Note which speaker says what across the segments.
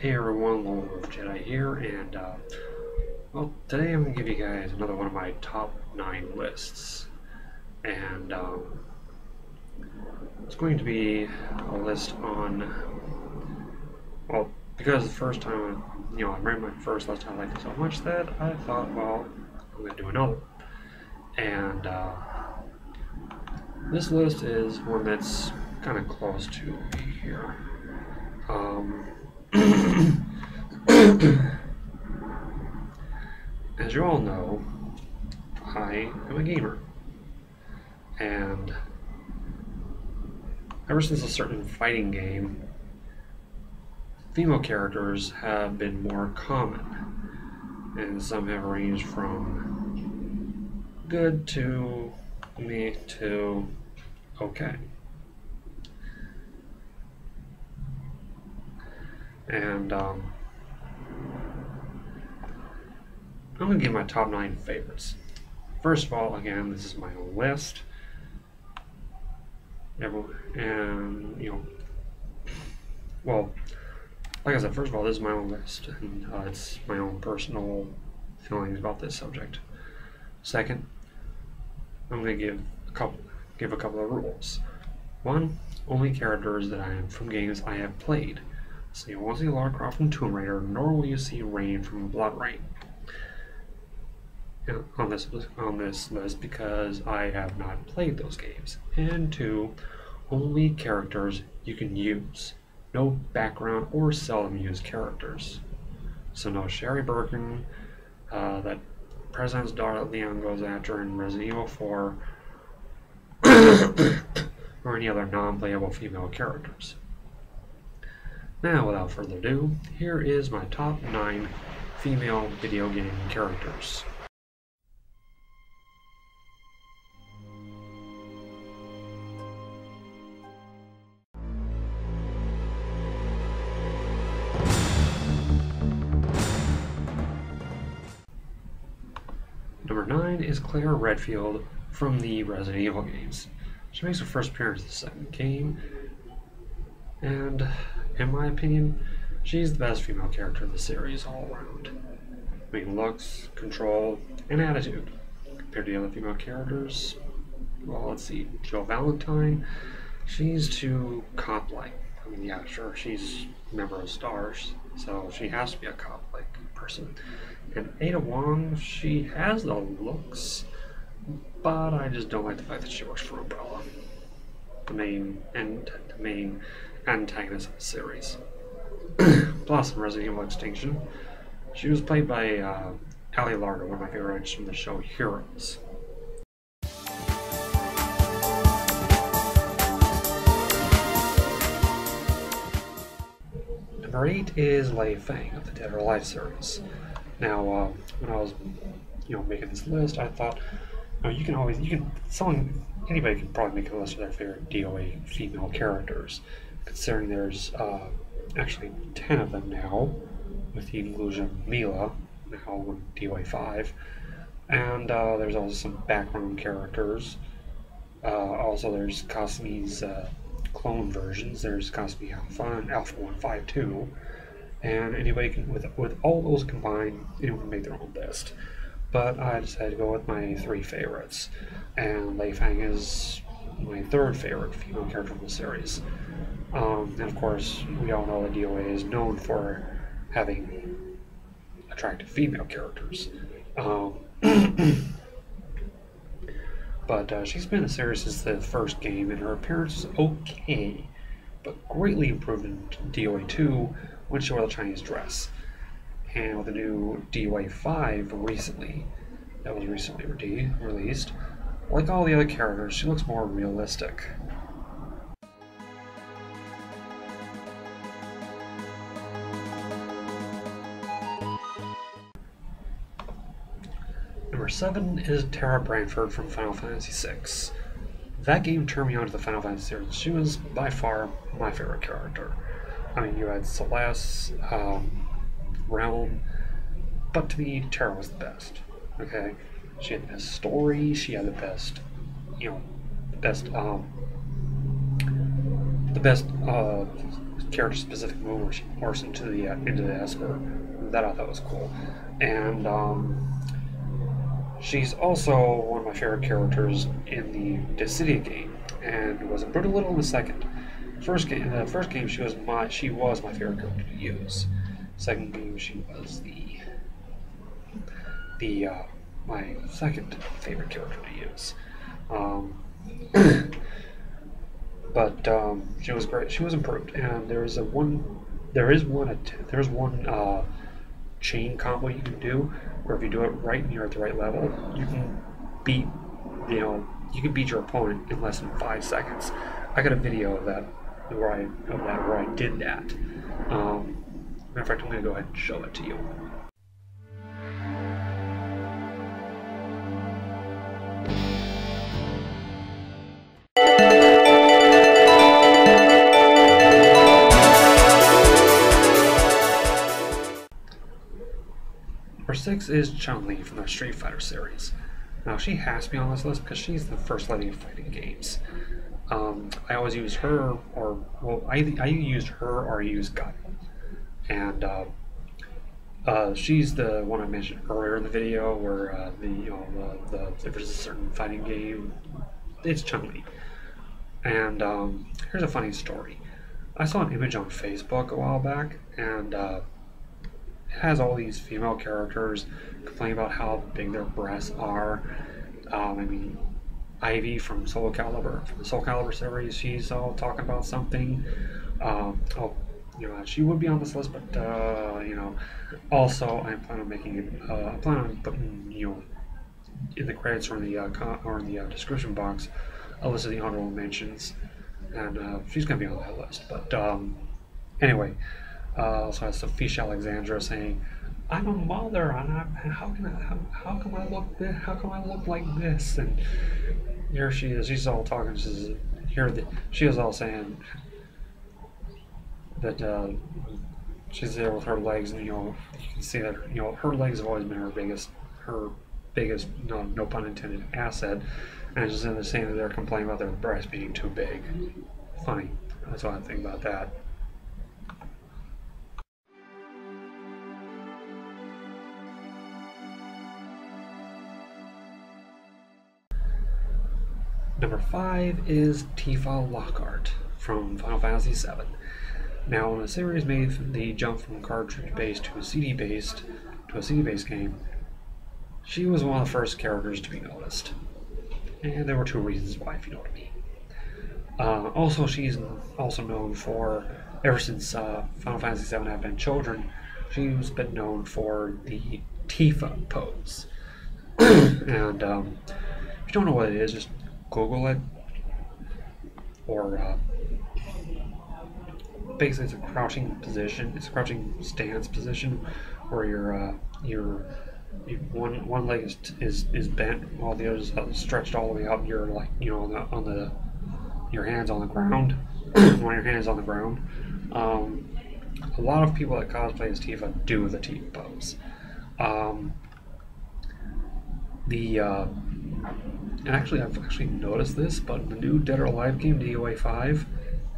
Speaker 1: Hey everyone, LWJ here, and well, today I'm going to give you guys another one of my top 9 lists, and it's going to be a list on, well, because the first time, I made my first list, I liked it so much that I thought, well, I'm going to do another, and this list is one that's kind of close to me here. As you all know, I am a gamer, and ever since a certain fighting game, female characters have been more common, and some have ranged from good to me to okay. And I'm going to give my top 9 favorites. First of all, again, this is my own list. And, well, like I said, first of all, this is my own list, and it's my own personal feelings about this subject. Second, I'm going to give a couple of rules. One, only characters that I am from games I have played. So you won't see Lara Croft from Tomb Raider, nor will you see Rain from Blood Rain on this list because I have not played those games. And two, only characters you can use. No background or seldom used characters. So no Sherry Birkin, that President's daughter Leon goes after in Resident Evil 4, or any other non-playable female characters. Now, without further ado, here is my top 9 female video game characters. Number 9 is Claire Redfield from the Resident Evil games. She makes her first appearance in the second game, and in my opinion, she's the best female character of the series all around. I mean, looks, control, and attitude. Compared to the other female characters, well, let's see, Jill Valentine, she's too cop-like. I mean, yeah, sure, she's a member of STARS, so she has to be a cop-like person. And Ada Wong, she has the looks, but I just don't like the fact that she works for Umbrella, the main antagonist of the series. Plus, in Resident Evil Extinction, she was played by Ali Larter, one of my favorite actors from the show Heroes. Number 8 is Lei Fang of the Dead or Alive series. Now, when I was, making this list, I thought, anybody can probably make a list of their favorite DOA female characters, considering there's actually 10 of them now, with the inclusion of Mila, now with DOA 5, and there's also some background characters. Also, there's Cosmi's clone versions. There's Cosmi Alpha and Alpha 152. And anybody can, with all those combined, anyone can make their own list. But I decided to go with my 3 favorites. And Lei Fang is my 3rd favorite female character from the series. And of course, we all know that DOA is known for having attractive female characters. But she's been in the series since the first game, and her appearance is okay, but greatly improved in DOA 2 when she wore the Chinese dress. And with the new DOA 5 that was recently released, like all the other characters, she looks more realistic. Number 7 is Tara Branford from Final Fantasy VI. That game turned me on to the Final Fantasy series. She was by far my favorite character. I mean, you had Celeste, Realm, but to me, Tara was the best. Okay, she had the best story. She had the best, character-specific move where she morphs into the Esper. That I thought was cool. And she's also one of my favorite characters in the Dissidia game, and was a brutal little in the second. In the first game, she was my favorite character to use. Second game, she was my second favorite character to use. But she was great. She was improved, and there's one chain combo you can do, where if you do it right and you're at the right level, you can beat your opponent in less than 5 seconds. I got a video of that where I did that. Matter of fact, I'm going to go ahead and show it to you. Number 6 is Chun-Li from the Street Fighter series. Now, she has to be on this list because she's the first lady of fighting games. I always used her, I used her or I used Guile. And she's the one I mentioned earlier in the video where if there's a certain fighting game, it's Chun-Li. And here's a funny story. I saw an image on Facebook a while back, and it has all these female characters complaining about how big their breasts are. Ivy from the Soul Calibur series, she's all talking about something. She would be on this list, but also I plan on making it. I plan on putting in the credits or in the description box a list of the honorable mentions, and she's gonna be on that list. But anyway. Also has Sophia Alexandra saying, "I'm a mother, and how come I look like this?" And here she is. She's all talking. She is all saying that she's there with her legs, and you can see that her legs have always been her biggest no pun intended asset. And just in the saying that they're complaining about their breasts being too big. Funny. That's what I think about that. Number 5 is Tifa Lockhart from Final Fantasy VII. Now, when the series made the jump from cartridge-based to a CD-based game, she was one of the first characters to be noticed. And there were 2 reasons why, if you know what I mean. Also, she's also known for, ever since Final Fantasy VII have been children, she's been known for the Tifa pose. And if you don't know what it is, just Google it, or basically it's a crouching position. It's a crouching stance position where one leg is bent while the other is stretched all the way up. You're like your hands on the ground. One of your hands on the ground. A lot of people that cosplay as Tifa do the Tifa pose. And actually, I've noticed this, but in the new Dead or Alive game, DOA 5,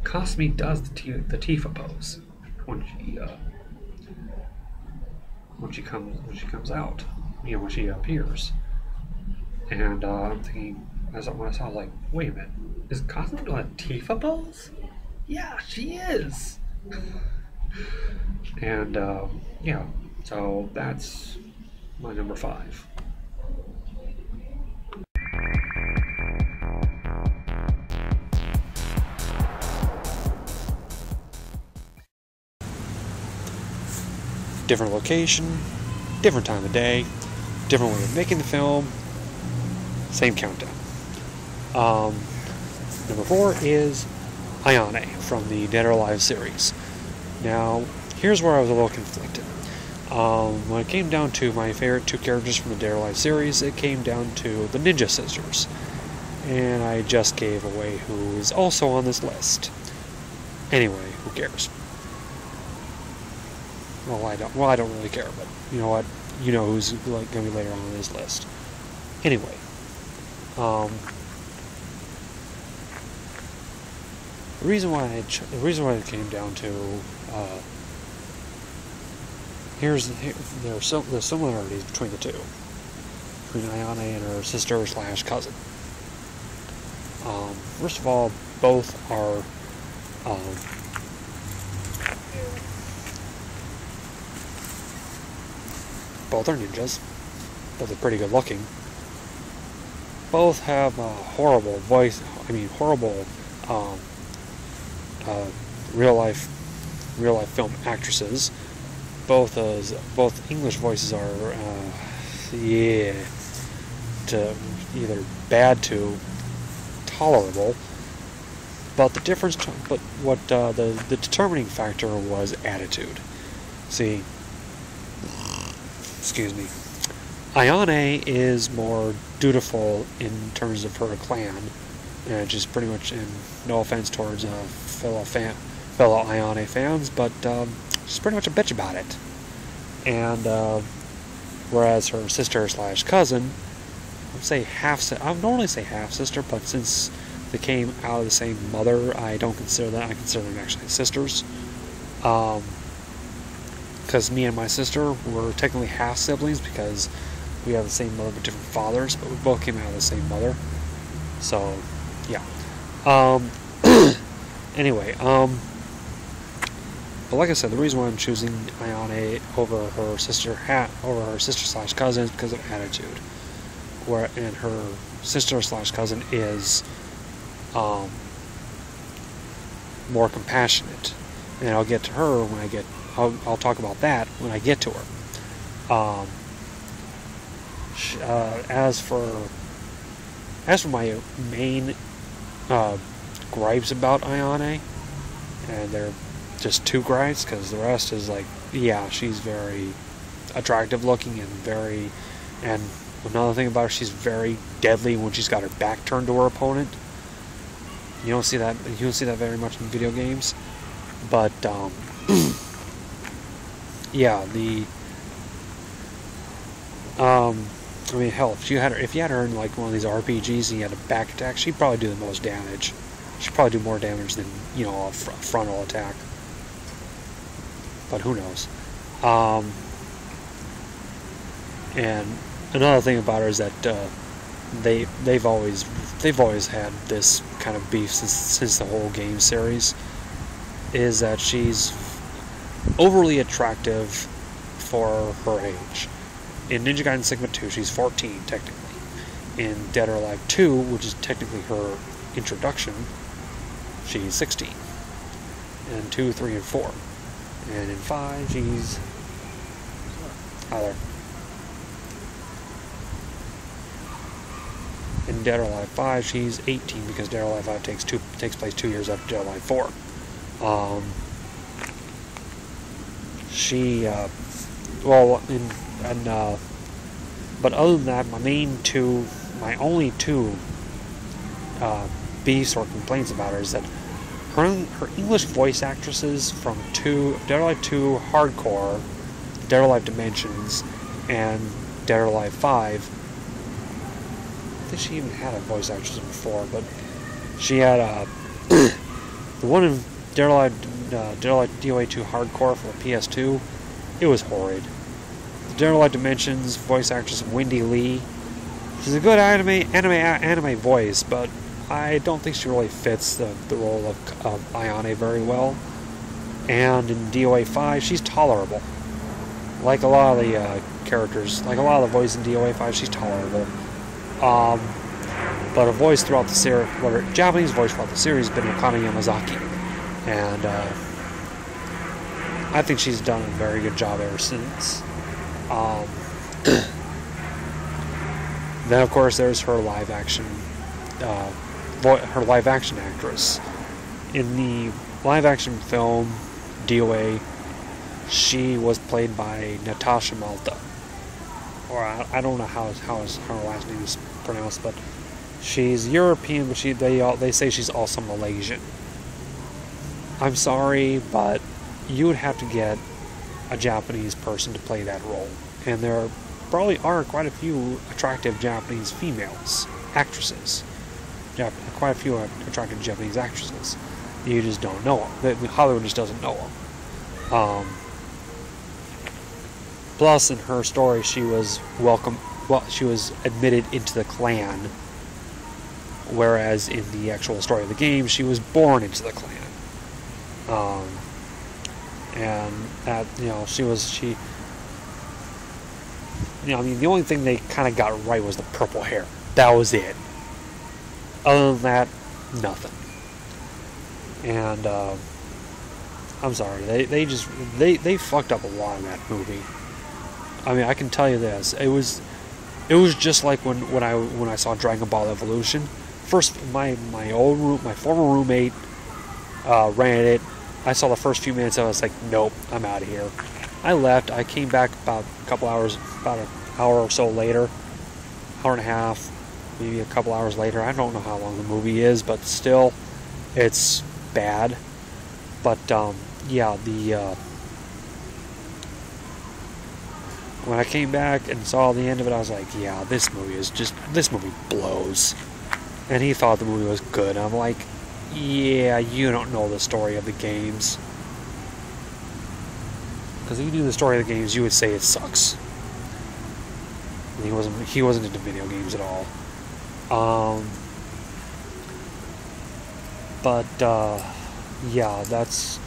Speaker 1: Kasumi does the Tifa pose when she comes out, when she appears. And I'm thinking, when I saw, like, wait a minute, is Kasumi doing a Tifa pose? Yeah, she is. And yeah, so that's my number 5. Different location, different time of day, different way of making the film, same countdown. Number 4 is Ayane from the Dead or Alive series. Now, here's where I was a little conflicted. When it came down to my favorite 2 characters from the Dead or Alive series, it came down to the Ninja Sisters. And I just gave away who is also on this list. Anyway, who cares? Well, I don't really care, but you know what? You know who's going to be later on this list. Anyway, The reason why it came down to there's similarities between the two, between Ayane and her sister slash cousin. First of all, both are ninjas. Both are pretty good looking. Both have horrible real life film actresses. Both English voices are to either bad to tolerable. But the determining factor was attitude. See, excuse me. Ayane is more dutiful in terms of her clan, and just pretty much, and no offense towards fellow Ayane fans, but she's pretty much a bitch about it. And whereas her sister slash cousin, I would normally say half sister, but since they came out of the same mother, I don't consider that. I consider them actually sisters. Because me and my sister were technically half siblings because we have the same mother but different fathers, but we both came out of the same mother. So, yeah. Anyway, but like I said, the reason why I'm choosing Ayane over her sister slash cousin is because of attitude. And her sister slash cousin is more compassionate, and I'll get to her when I'll talk about that when I get to her. As for my main gripes about Ayane, and they're just two gripes, because the rest is like, yeah, she's very attractive looking and another thing about her, she's very deadly when she's got her back turned to her opponent. You don't see that very much in video games, but yeah, I mean, hell, if you had her in like one of these RPGs and you had a back attack, she'd probably do the most damage. She'd probably do more damage than, a frontal attack. But who knows? And another thing about her is that they've always had this kind of beef since the whole game series, is that she's overly attractive for her age. In Ninja Gaiden Sigma 2, she's 14 technically. In Dead or Alive 2, which is technically her introduction, she's 16. And 2, 3, and 4. And in 5, she's either. In Dead or Alive 5, she's 18 because Dead or Alive 5 takes place 2 years after Dead or Alive 4. But other than that, my only two beefs or complaints about her is that her English voice actresses from Dead or Alive 2 Hardcore, Dead or Alive Dimensions, and Dead or Alive 5. I think she even had a voice actress before, but she had the one in Dead or Alive DOA 2 Hardcore for the PS2. It was horrid. The Dead or Alive Dimensions voice actress Wendy Lee. She's a good anime voice, but I don't think she really fits the role of Ayane very well. And in DOA 5, she's tolerable. Like a lot of the characters, like a lot of the voices in DOA 5, she's tolerable. But her voice throughout the series, her Japanese voice throughout the series has been Okami Yamazaki. And I think she's done a very good job ever since. Then, of course, there's her live action actress. In the live action film DOA, she was played by Natasha Malta, or I don't know how her last name is pronounced, but she's European, but they say she's also Malaysian. I'm sorry, but you would have to get a Japanese person to play that role, and there probably are quite a few attractive Japanese females actresses. Quite a few attractive Japanese actresses. You just don't know them. Hollywood just doesn't know them. Plus, in her story, she was welcome. Well, she was admitted into the clan, whereas in the actual story of the game, she was born into the clan. And that, she. I mean, the only thing they kind of got right was the purple hair. That was it. Other than that, nothing. And I'm sorry, they fucked up a lot in that movie. I mean, I can tell you this: it was just like when I saw Dragon Ball Evolution. First, my former roommate rented it. I saw the first few minutes. I was like, nope, I'm out of here. I left. I came back about an hour or so later, hour and a half, maybe a couple hours later. I don't know how long the movie is, but still, it's bad. But yeah, when I came back and saw the end of it, I was like, yeah, this movie blows. And he thought the movie was good. I'm like, yeah, you don't know the story of the games. Because if you knew the story of the games, you would say it sucks. And he wasn't into video games at all. Yeah, those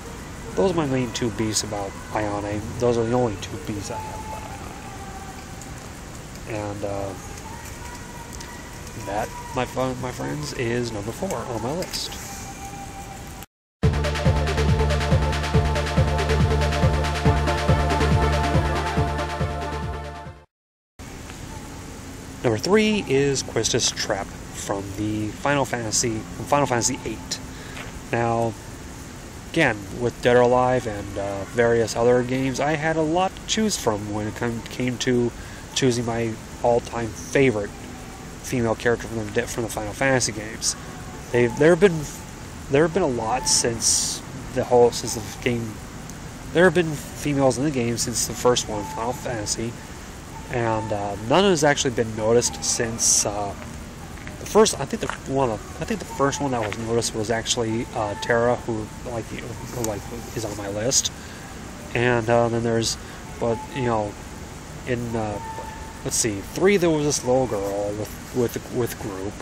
Speaker 1: are my main two beefs about Ayane. Those are the only two beefs I have about Ayane. And that, my friends, is number 4 on my list. Number 3 is Quistis Trap from Final Fantasy VIII. Now, again, with Dead or Alive and various other games, I had a lot to choose from when it came to choosing my all-time favorite female character from the Final Fantasy games. There have been a lot since the game. There have been females in the game since the first one, Final Fantasy. And none has actually been noticed since the first. I think the first one that was noticed was actually Terra, who is on my list. And then there's, in let's see, 3 there was this little girl with group.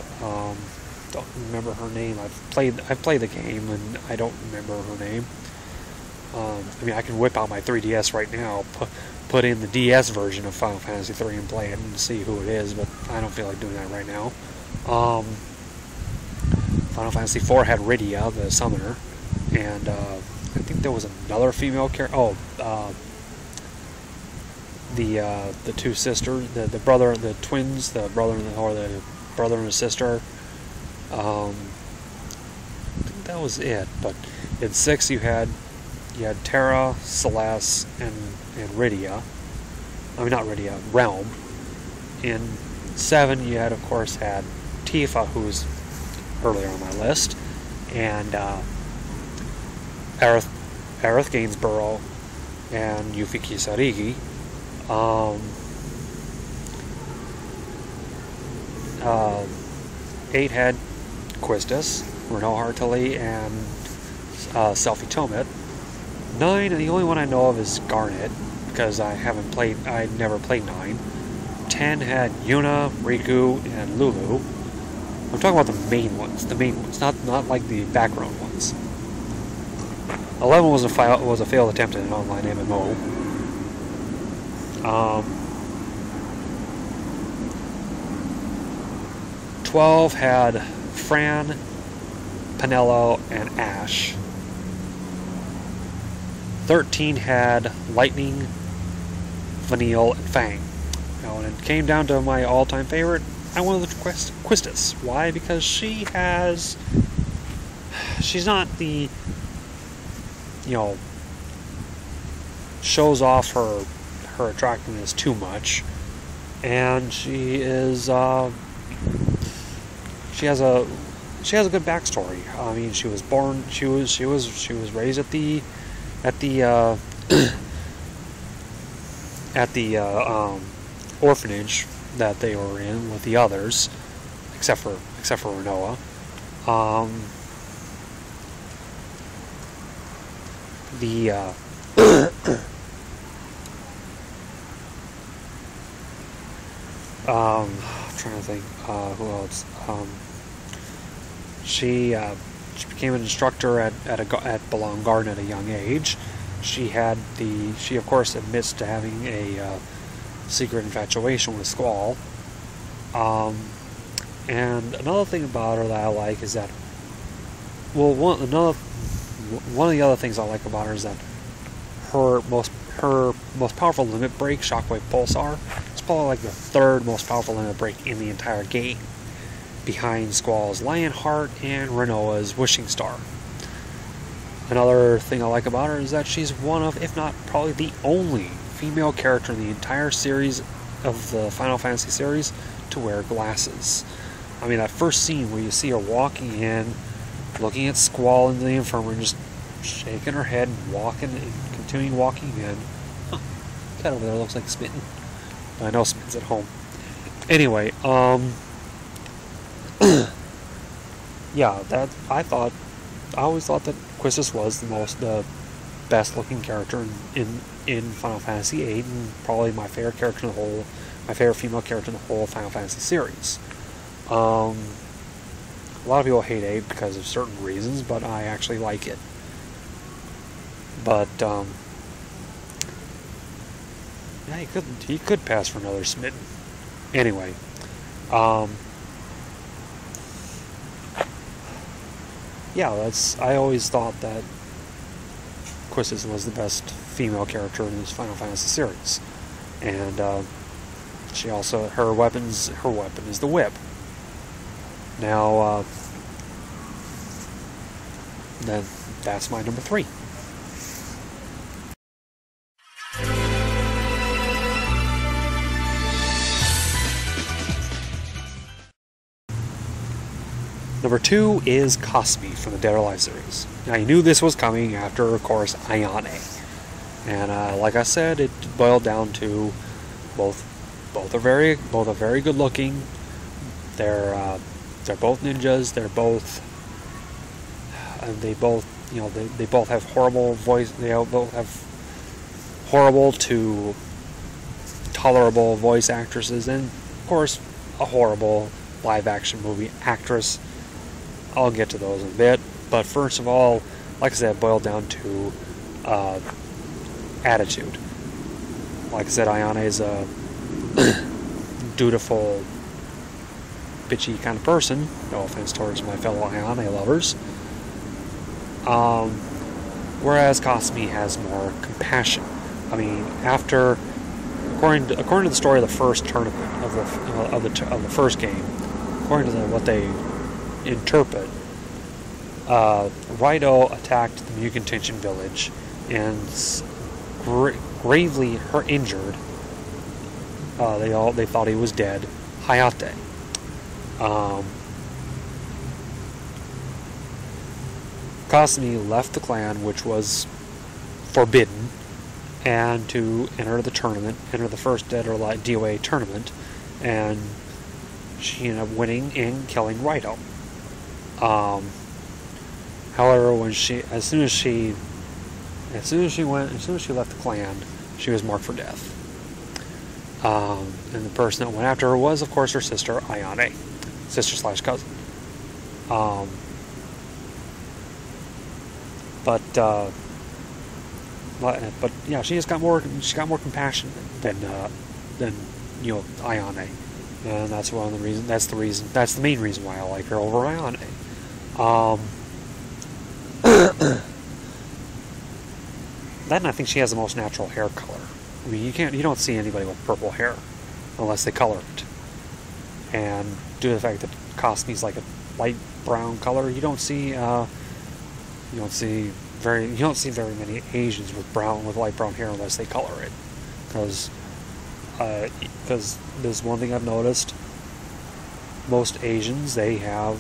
Speaker 1: Don't remember her name. I've played the game and I don't remember her name. I mean, I can whip out my 3DS right now. Put in the DS version of Final Fantasy 3 and play it and see who it is, but I don't feel like doing that right now. Final Fantasy 4 had Rydia, the summoner, and I think there was another female character. The two sisters, the brother, the twins, the brother and the sister. I think that was it. But in 6 you had Terra, Celeste, and Rydia. I mean, not Rydia, Realm. In 7, you had Tifa, who was earlier on my list, and Aerith Gainsborough, and Yuffie Kisarigi. 8 had Quistis, Renault Hartley, and Selphie Tomit. 9, the only one I know of is Garnet, because I never played 9. 10 had Yuna, Riku, and Lulu. I'm talking about the main ones, not like the background ones. 11 was a failed attempt at an online MMO. 12 had Fran, Penelo, and Ash. 13 had Lightning, Vanille, and Fang. Now, when it came down to my all-time favorite, I wanted the Quistis. Why? Because she's not the, shows off her attractiveness too much, and she is, she has a good backstory. I mean, she was raised at the orphanage that they were in with the others, except for Renoa. the I'm trying to think who else. She became an instructor at Belong Garden at a young age. She of course admits to having a secret infatuation with Squall. And another thing about her that I like is that, well, one of the other things I like about her is that her most powerful limit break, Shockwave Pulsar, is probably like the third most powerful limit break in the entire game, behind Squall's Lionheart and Renoa's Wishing Star. Another thing I like about her is that she's one of, if not probably the only female character in the entire series of the Final Fantasy series to wear glasses. I mean, that first scene where you see her walking in, looking at Squall into the infirmary, just shaking her head and walking and continuing walking in. Huh, cat over there looks like Smitten. I know Smitten's at home. Anyway, yeah, I always thought that Quistis was the best looking character in Final Fantasy VIII, and probably my favorite female character in the whole Final Fantasy series. A lot of people hate 8 because of certain reasons, but I actually like it. But yeah, he could pass for another Smitten. Anyway, yeah, I always thought that Quistis was the best female character in this Final Fantasy series, and she also her weapon is the whip. Now, then that's my number 3. Number 2 is Cosme from the Dead or Alive series. Now, you knew this was coming after, of course, Ayane. And like I said, it boiled down to both are very good looking. They're both ninjas. They both have horrible voice. They both have horrible to tolerable voice actresses, and of course, a horrible live-action movie actress. I'll get to those in a bit, but first of all, like I said, it boiled down to attitude. Like I said, Ayane is a dutiful, bitchy kind of person. No offense towards my fellow Ayane lovers. Whereas Cosme has more compassion. I mean, according to the story of the first tournament of the first game, according to what they interpret, Raito attacked the Mugen-Tenshin village and gravely injured. They thought he was dead. Hayate. Cosme left the clan, which was forbidden, and to enter the first Dead or Alive DOA tournament, and she ended up winning and killing Raito. However, as soon as she left the clan, she was marked for death. And the person that went after her was, of course, her sister Ayane, sister/cousin. But yeah, she got more compassion than Ayane, and that's the main reason why I like her over Ayane. Then I think she has the most natural hair color. I mean, you don't see anybody with purple hair unless they color it. And due to the fact that Cosme's like a light brown color, you don't see very many Asians with light brown hair unless they color it. Because there's one thing I've noticed: most Asians they are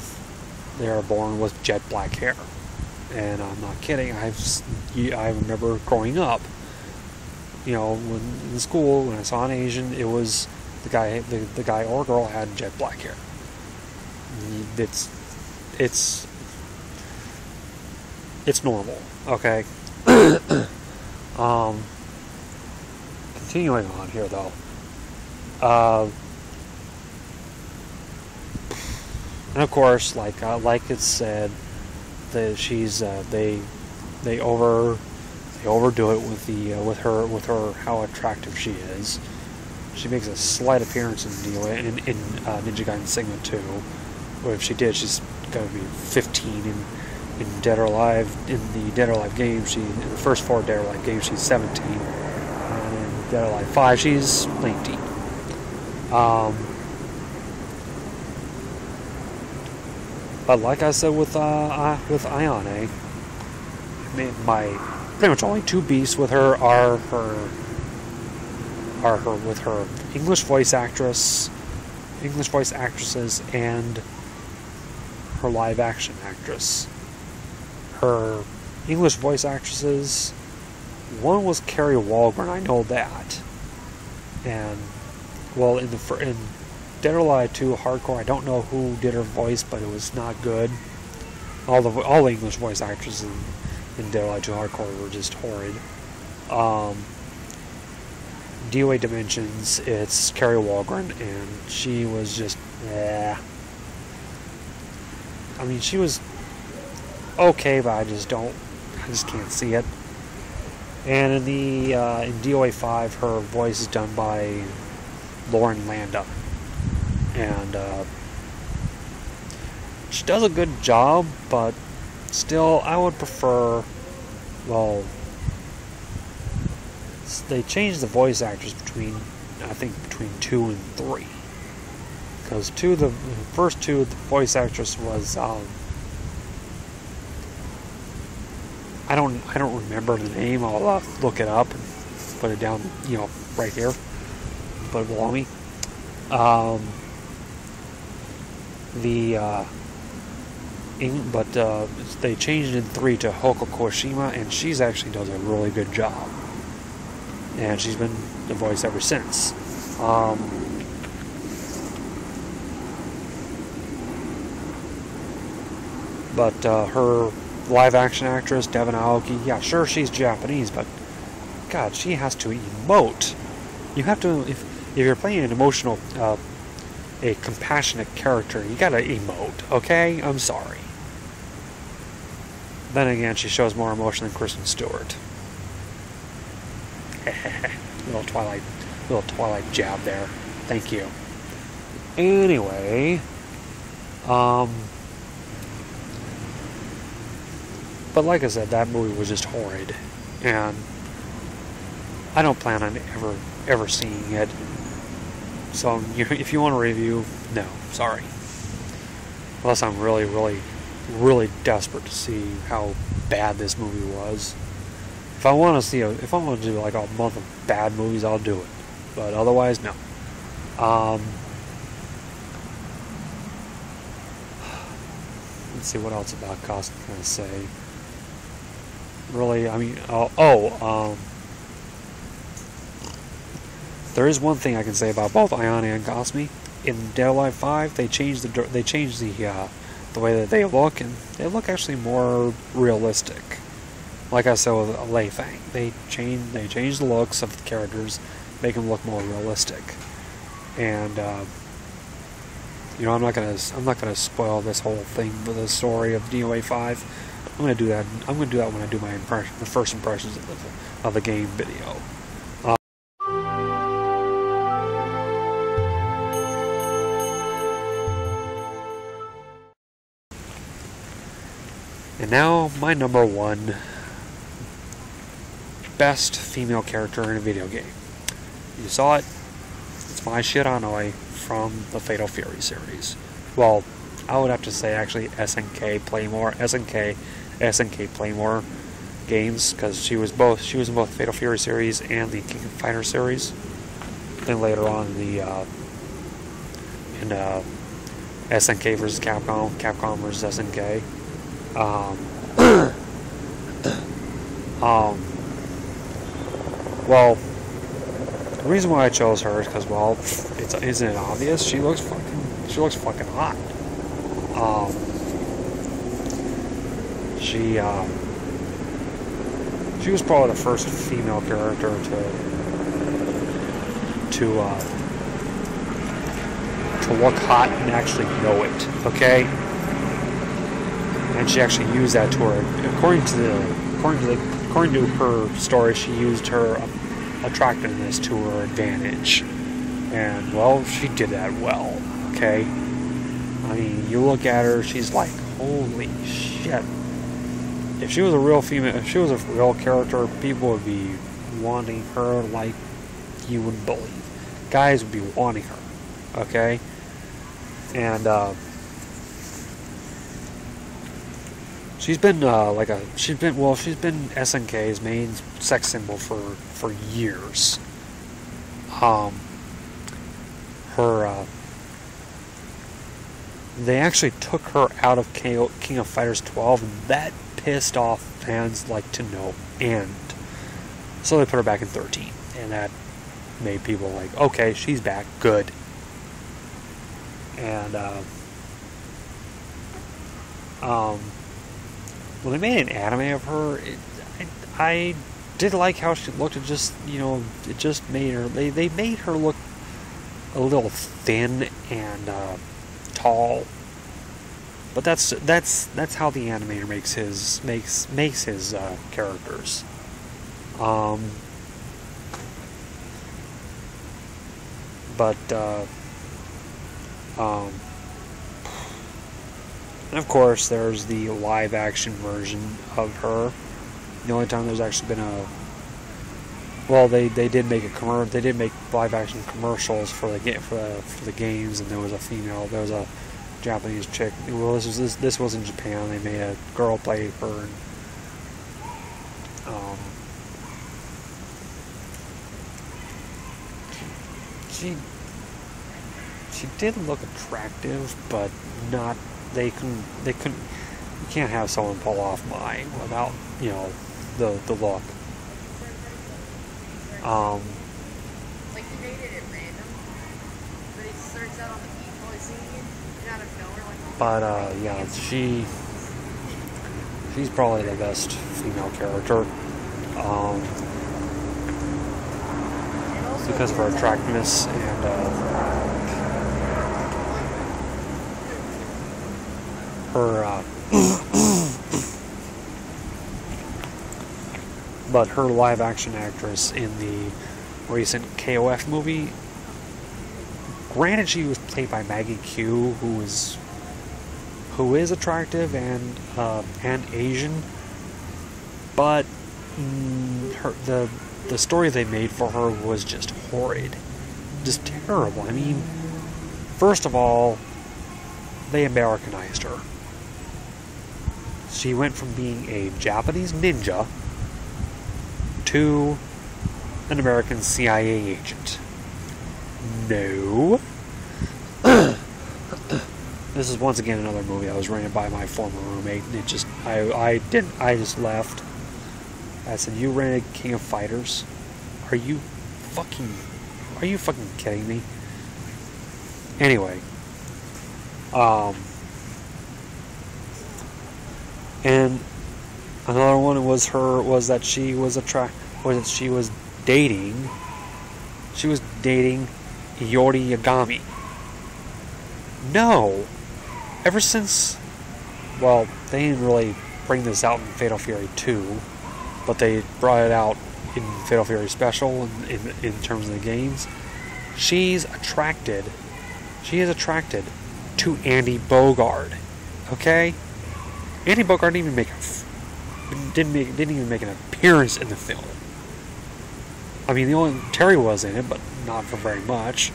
Speaker 1: born with jet black hair. And I'm not kidding. I remember growing up, when in school, when I saw an Asian, it was the guy or girl had jet black hair. It's normal, okay? um, Continuing on here, though. Uh, and of course, like it said, that they overdo it with her how attractive she is. She makes a slight appearance in Ninja Gaiden Sigma 2. Or if she did, she's going to be 15 in Dead or Alive. In the Dead or Alive game, in the first 4 Dead or Alive games, she's 17. And in Dead or Alive 5, she's 19. But like I said with Ayane, my pretty much only 2 beasts with her are her English voice actresses and her live action actress. Her English voice actresses, one was Carrie Walgren, I know that, and well, in Dead or Alive 2 Hardcore, I don't know who did her voice, but it was not good. All the English voice actresses in Dead or Alive 2 Hardcore were just horrid. DOA Dimensions, it's Carrie Walgren, and she was just, I mean, she was okay, but I just can't see it. And in in DOA 5, her voice is done by Lauren Landa, and she does a good job, but still, I would prefer, well, they changed the voice actors between 2 and 3, because the first 2, the voice actress was I don't remember the name. I'll look it up and put it down, right here, put it below me. They changed it in 3 to Hoko Koshima, and she's actually does a really good job. And she's been the voice ever since. But her live-action actress, Devon Aoki, yeah, sure, she's Japanese, but God, she has to emote. You have to, if you're playing an emotional, a compassionate character, you gotta emote, okay? I'm sorry. Then again, she shows more emotion than Kristen Stewart. little Twilight jab there. Thank you. Anyway, but like I said, that movie was just horrid, and I don't plan on ever seeing it. So if you want a review, no, sorry. Unless I'm really, really, really desperate to see how bad this movie was. If I want to do like a month of bad movies, I'll do it. But otherwise, no. Let's see what else about costume can I say. Really, I mean, there is one thing I can say about both Ayane and Cosme. In Dead or Alive 5, they changed the way that they look, and they look actually more realistic. Like I said with Lei Fang, they changed the looks of the characters, make them look more realistic. And I'm not gonna spoil this whole thing with the story of DOA 5. I'm gonna do that when I do my the first impressions of the game video. And now, my number 1 best female character in a video game. You saw it. It's Mai Shiranui from the Fatal Fury series. Well, I would have to say actually SNK Playmore games, because she was in both Fatal Fury series and the King of Fighters series. Then later on in SNK versus Capcom versus SNK. Well, the reason why I chose her is because, well, isn't it obvious? She looks fucking hot. She was probably the first female character to look hot and actually know it. Okay, and she actually used that to her. According to her story, she used her attractiveness to her advantage, and well, she did that well. Okay, I mean, you look at her, she's like, holy shit. If she was a real female, if she was a real character, people would be wanting her like you wouldn't believe. Guys would be wanting her. Okay, and she's been SNK's main sex symbol for years. They actually took her out of King of Fighters 12, and that pissed off fans like to no end. So they put her back in 13, and that made people like, okay, she's back, good. And when they made an anime of her, I did like how she looked. It just, it just made her. They made her look a little thin and tall. But that's how the animator makes his characters. And of course, there's the live-action version of her. The only time there's actually been they did make they did make live-action commercials for the games, and there was a Japanese chick. Well, this was in Japan. They made a girl play her. And, she did look attractive, but not. They couldn't. You can't have someone pull off mine without the look.
Speaker 2: Like he dated it random, but he starts out on the people he's singing and out of nowhere like.
Speaker 1: But yeah, she's probably the best female character. Because of her attractiveness and her but her live action actress in the recent KOF movie, granted she was played by Maggie Q, who is attractive and Asian, but the story they made for her was just horrid, just terrible. I mean, first of all, they Americanized her. She went from being a Japanese ninja to an American CIA agent. No. This is once again another movie I was rented by my former roommate, and it just I just left. I said, "You rented King of Fighters? Are you fucking kidding me?" Anyway, and another one was that she was dating Yori Yagami. No, ever since, well, they didn't really bring this out in Fatal Fury 2, but they brought it out in Fatal Fury Special in terms of the games. She is attracted to Andy Bogard. Okay, Andy Bogard didn't even make an appearance in the film. I mean, Terry was in it, but not for very much.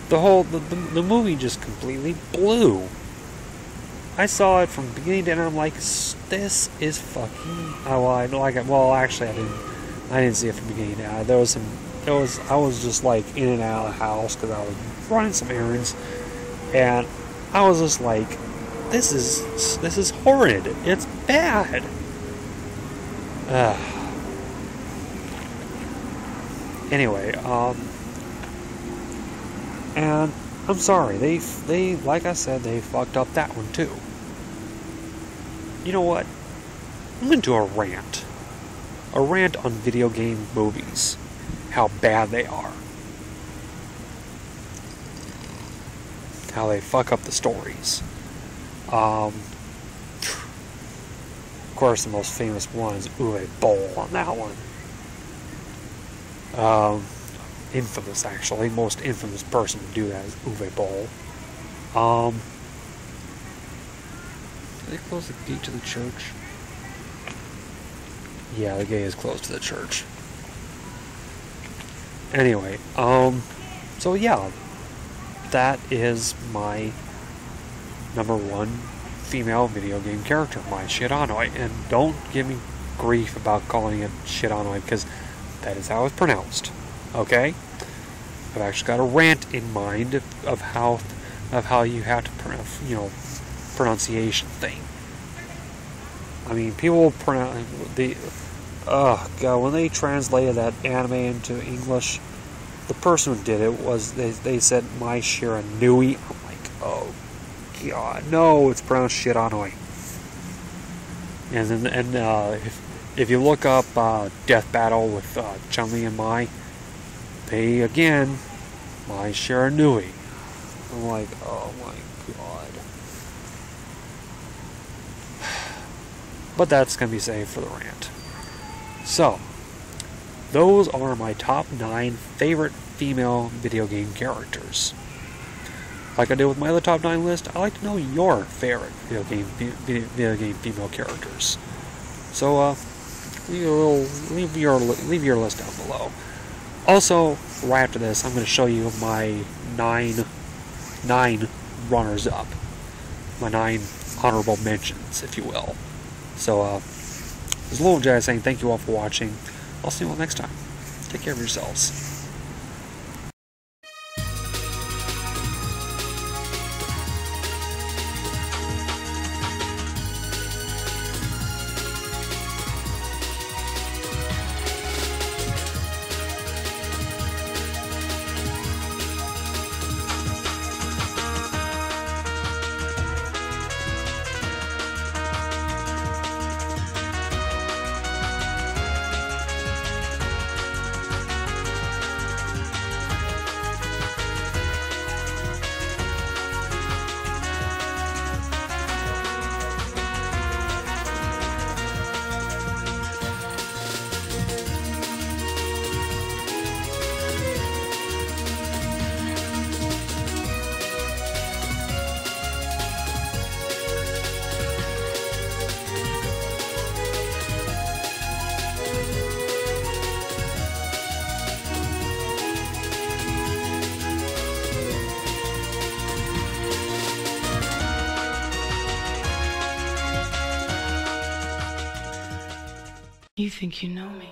Speaker 1: The movie just completely blew. I saw it from beginning to end. And I'm like, this is fucking. Oh, I like it. Well, actually, I didn't see it from beginning to end. I was just like in and out of the house because I was running some errands, and I was just like, this is horrid. It's bad. Anyway, and I'm sorry, they like I said, they fucked up that one too. You know what? I'm gonna do a a rant on video game movies, how bad they are, how they fuck up the stories. Of course, the most famous one is Uwe Boll on that one. Infamous, actually. Most infamous person to do that is Uwe Boll. Did they close the gate to the church? Yeah, the gate is closed to the church. Anyway, so yeah, that is my #1 female video game character, my Shiranui. And don't give me grief about calling it Shiranui, because that is how it's pronounced. Okay? I've actually got a rant in mind of how you have to pronunciation thing. I mean, people pronounce when they translated that anime into English, the person who did it was they said my Shiranui. I'm like, oh god, no, it's pronounced Shiranui. And if you look up Death Battle with Chun-Li and Mai, they again my Shiranui. I'm like, oh my god. But that's going to be saved for the rant. So, those are my top 9 favorite female video game characters. Like I did with my other top 9 list, I'd like to know your favorite video game female characters. So, leave your list down below. Also, right after this, I'm going to show you my 9 runners-up. My 9 honorable mentions, if you will. So, this is LWJ saying thank you all for watching. I'll see you all next time. Take care of yourselves.
Speaker 3: You think you know me?